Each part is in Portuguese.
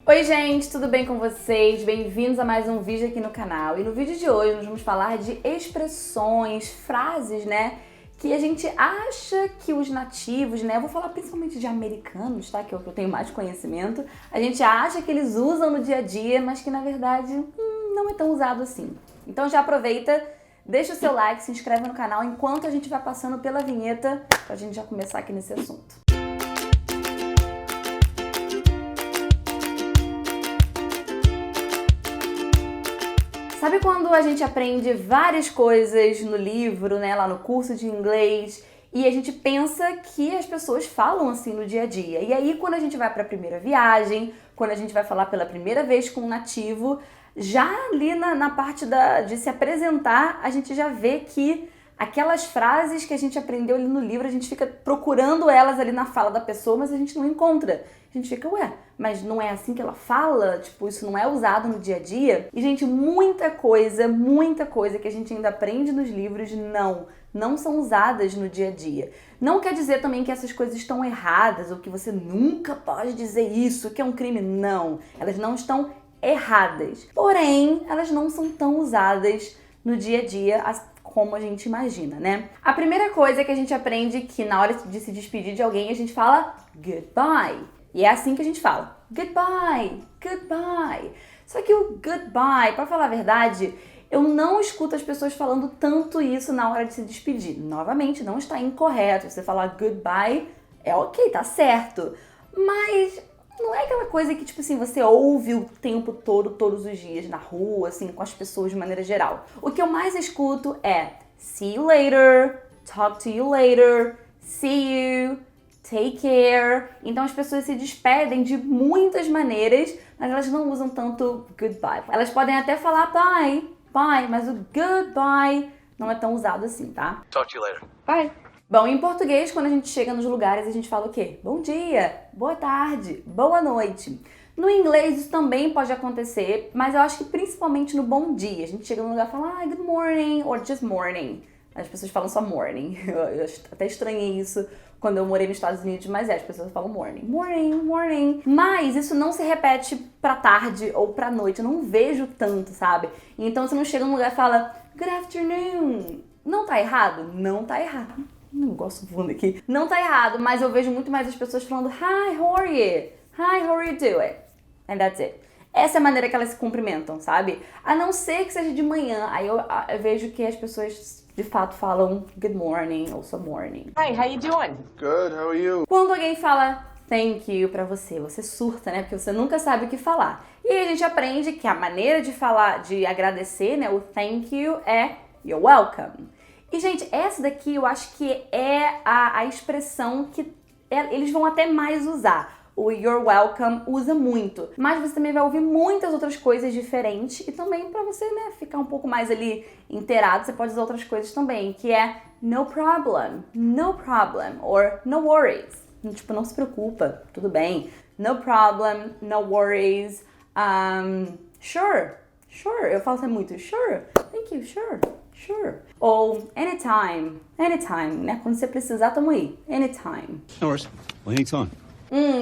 Oi gente, tudo bem com vocês? Bem-vindos a mais um vídeo aqui no canal. E no vídeo de hoje nós vamos falar de expressões, frases, né? Que a gente acha que os nativos, né? Eu vou falar principalmente de americanos, tá? Que é o que eu tenho mais conhecimento. A gente acha que eles usam no dia a dia, mas que na verdade não é tão usado assim. Então já aproveita, deixa o seu like, se inscreve no canal enquanto a gente vai passando pela vinheta pra gente já começar aqui nesse assunto. Sabe quando a gente aprende várias coisas no livro, né, lá no curso de inglês, e a gente pensa que as pessoas falam assim no dia a dia. E aí quando a gente vai para a primeira viagem, quando a gente vai falar pela primeira vez com um nativo, já ali na parte de se apresentar, a gente já vê que aquelas frases que a gente aprendeu ali no livro, a gente fica procurando elas ali na fala da pessoa, mas a gente não encontra. A gente fica, ué, mas não é assim que ela fala? Tipo, isso não é usado no dia a dia? E, gente, muita coisa que a gente ainda aprende nos livros não são usadas no dia a dia. Não quer dizer também que essas coisas estão erradas ou que você nunca pode dizer isso, que é um crime. Não, elas não estão erradas. Porém, elas não são tão usadas no dia a dia como a gente imagina, né? A primeira coisa que a gente aprende que na hora de se despedir de alguém, a gente fala goodbye. E é assim que a gente fala, goodbye, goodbye. Só que o goodbye, pra falar a verdade, eu não escuto as pessoas falando tanto isso na hora de se despedir. Novamente, não está incorreto. Você falar goodbye é ok, tá certo. Mas não é aquela coisa que, tipo assim, você ouve o tempo todo, todos os dias, na rua, assim, com as pessoas de maneira geral. O que eu mais escuto é see you later, talk to you later, see you, take care. Então as pessoas se despedem de muitas maneiras, mas elas não usam tanto goodbye. Elas podem até falar bye, bye, mas o goodbye não é tão usado assim, tá? Talk to you later. Bye. Bom, em português, quando a gente chega nos lugares, a gente fala o quê? Bom dia, boa tarde, boa noite. No inglês isso também pode acontecer, mas eu acho que principalmente no bom dia. A gente chega num lugar e fala good morning or just morning. As pessoas falam só morning. Eu até estranhei isso quando eu morei nos Estados Unidos, mas as pessoas falam morning, morning, morning. Mas isso não se repete pra tarde ou pra noite, eu não vejo tanto, sabe? Então você não chega num lugar e fala good afternoon. Não tá errado? Não tá errado. Não gosto voando aqui. Não tá errado, mas eu vejo muito mais as pessoas falando hi, how are you? Hi, how are you doing? And that's it. Essa é a maneira que elas se cumprimentam, sabe? A não ser que seja de manhã, aí eu vejo que as pessoas de fato falam good morning ou só morning. Hi, how you doing? Good, how are you? Quando alguém fala thank you pra você surta, né? Porque você nunca sabe o que falar. E aí a gente aprende que a maneira de falar, de agradecer, né? O thank you é you're welcome. E, gente, essa daqui eu acho que é a expressão que eles vão até mais usar. O you're welcome usa muito. Mas você também vai ouvir muitas outras coisas diferentes. E também pra você, né, ficar um pouco mais ali inteirado, você pode usar outras coisas também. Que é no problem, or no worries. Tipo, não se preocupa, tudo bem. No problem, no worries. Sure. Eu falo sempre muito sure, thank you, sure. Ou anytime, né? Quando você precisar, tamo aí. Anytime. No worries. Well, anytime.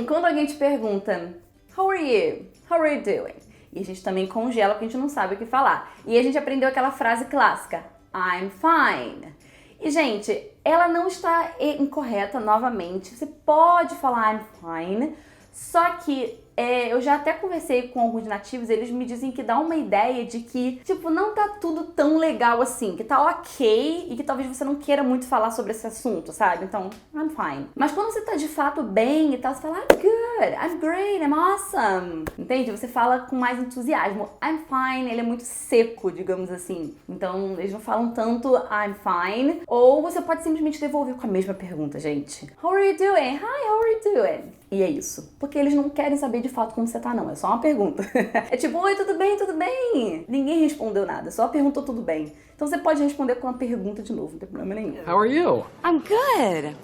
Quando alguém te pergunta, how are you? How are you doing? E a gente também congela porque a gente não sabe o que falar. E a gente aprendeu aquela frase clássica, I'm fine. E, gente, ela não está incorreta novamente. Você pode falar I'm fine, só que eu já até conversei com alguns nativos, eles me dizem que dá uma ideia de que, tipo, não tá tudo tão legal assim, que tá ok e que talvez você não queira muito falar sobre esse assunto, sabe? Então, I'm fine. Mas quando você tá de fato bem e tal, você fala I'm good, I'm great, I'm awesome. Entende? Você fala com mais entusiasmo. I'm fine, ele é muito seco, digamos assim. Então, eles não falam tanto I'm fine. Ou você pode simplesmente devolver com a mesma pergunta, gente. How are you doing? Hi, how are you doing? E é isso. Porque eles não querem saber de fato como você tá, não. É só uma pergunta. É tipo, oi, tudo bem? Tudo bem? Ninguém respondeu nada, só perguntou tudo bem. Então você pode responder com uma pergunta de novo, não tem problema nenhum. How are you? I'm good.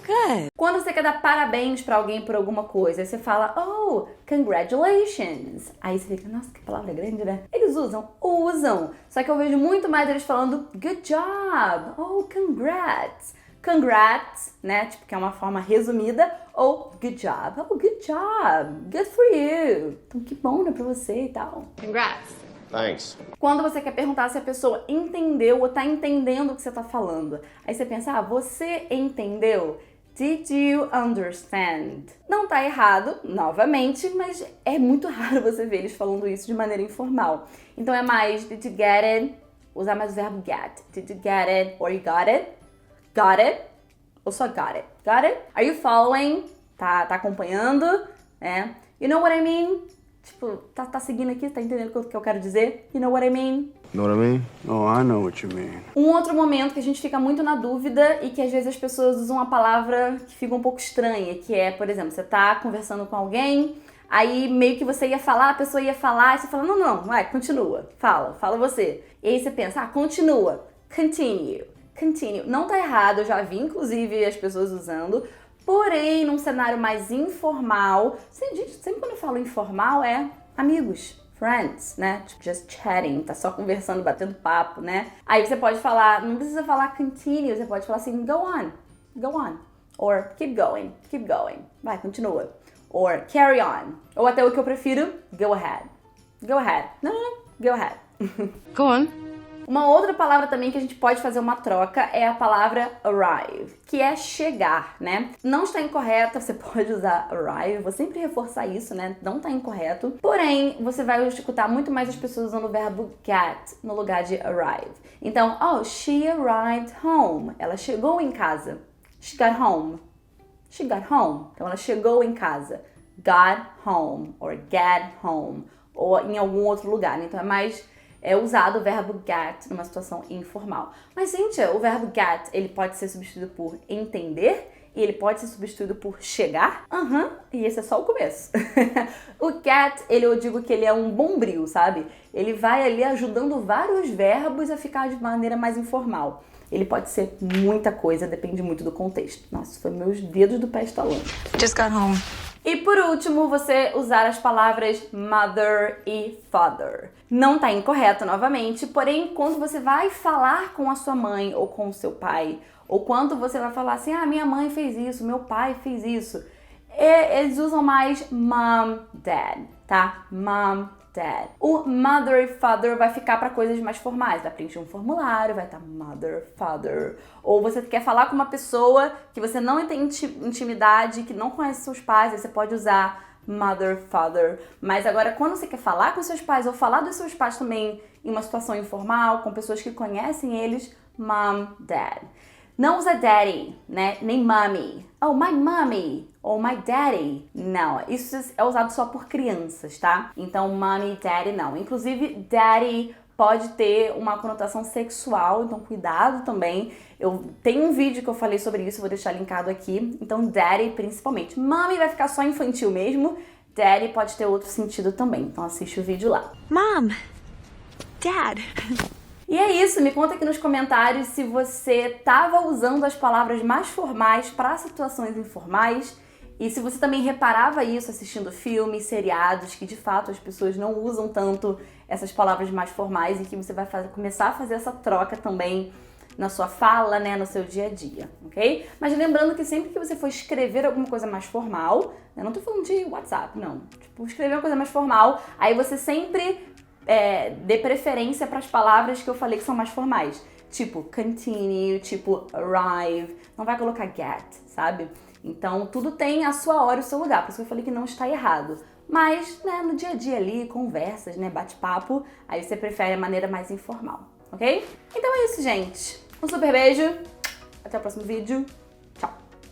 Quando você quer dar parabéns pra alguém por alguma coisa, aí você fala, oh, congratulations. Aí você fica, nossa, que palavra grande, né? Eles usam. Só que eu vejo muito mais eles falando good job. Oh, congrats. congrats, né? Tipo, que é uma forma resumida. Ou good job. Oh, good job. Good for you. Então, que bom, né, pra você e tal. Congrats. Thanks. Quando você quer perguntar se a pessoa entendeu ou tá entendendo o que você tá falando. Aí você pensa, você entendeu? Did you understand? Não tá errado, novamente, mas é muito raro você ver eles falando isso de maneira informal. Então é mais, did you get it? Usar mais o verbo get. Did you get it? Or you got it? Got it? Ou só got it? Got it? Are you following? Tá acompanhando? You know what I mean? Tipo, tá seguindo aqui? Tá entendendo o que eu quero dizer? You know what I mean? Know what I mean? Oh, I know what you mean. Um outro momento que a gente fica muito na dúvida e que às vezes as pessoas usam uma palavra que fica um pouco estranha, que é, por exemplo, você tá conversando com alguém, aí meio que você ia falar, a pessoa ia falar, e você fala, não, vai, continua, fala você. E aí você pensa, continua, continue. Não tá errado, eu já vi inclusive as pessoas usando, porém, num cenário mais informal, sempre quando eu falo informal é amigos. Friends, né? Just chatting, tá só conversando, batendo papo, né? Aí você pode falar, não precisa falar continue, você pode falar assim, go on. Or keep going. Vai, continua. Or carry on. Ou até o que eu prefiro, go ahead. Não, go ahead. Go on. Uma outra palavra também que a gente pode fazer uma troca é a palavra arrive, que é chegar, né? Não está incorreta, você pode usar arrive, vou sempre reforçar isso, né? Não está incorreto. Porém, você vai escutar muito mais as pessoas usando o verbo get no lugar de arrive. Então, she arrived home. Ela chegou em casa. She got home. Então, ela chegou em casa. Got home, or get home, ou em algum outro lugar, né? Então, é usado o verbo get numa situação informal. Mas, Cíntia, o verbo get, ele pode ser substituído por entender e ele pode ser substituído por chegar? E esse é só o começo. O get, eu digo que ele é um bombril, sabe? Ele vai ali ajudando vários verbos a ficar de maneira mais informal. Ele pode ser muita coisa, depende muito do contexto. Nossa, foi meus dedos do pé estalando. Just got home. E por último, você usar as palavras mother e father. Não tá incorreto novamente, porém, quando você vai falar com a sua mãe ou com o seu pai, ou quando você vai falar assim, minha mãe fez isso, meu pai fez isso, eles usam mais mom, dad, tá? Mom, dad. O mother e father vai ficar para coisas mais formais. Vai preencher um formulário, vai estar mother, father. Ou você quer falar com uma pessoa que você não tem intimidade, que não conhece seus pais, aí você pode usar mother, father. Mas agora, quando você quer falar com seus pais ou falar dos seus pais também em uma situação informal, com pessoas que conhecem eles, mom, dad. Não usa daddy, né? Nem mommy. Oh, my mommy. Ou my daddy. Não, isso é usado só por crianças, tá? Então, mommy, daddy, não. Inclusive, daddy pode ter uma conotação sexual, então cuidado também. Eu tenho um vídeo que eu falei sobre isso, vou deixar linkado aqui. Então, daddy principalmente. Mommy vai ficar só infantil mesmo. Daddy pode ter outro sentido também. Então, assiste o vídeo lá. Mom. Dad. E é isso, me conta aqui nos comentários se você estava usando as palavras mais formais para situações informais e se você também reparava isso assistindo filmes, seriados, que de fato as pessoas não usam tanto essas palavras mais formais e que você vai começar a fazer essa troca também na sua fala, né, no seu dia a dia, ok? Mas lembrando que sempre que você for escrever alguma coisa mais formal, eu não tô falando de WhatsApp, não, tipo, escrever uma coisa mais formal, aí você sempre dê preferência para as palavras que eu falei que são mais formais. Tipo continue, tipo arrive. Não vai colocar get, sabe? Então, tudo tem a sua hora e o seu lugar. Por isso que eu falei que não está errado. Mas, né, no dia a dia ali, conversas, né, bate-papo, aí você prefere a maneira mais informal, ok? Então é isso, gente. Um super beijo. Até o próximo vídeo.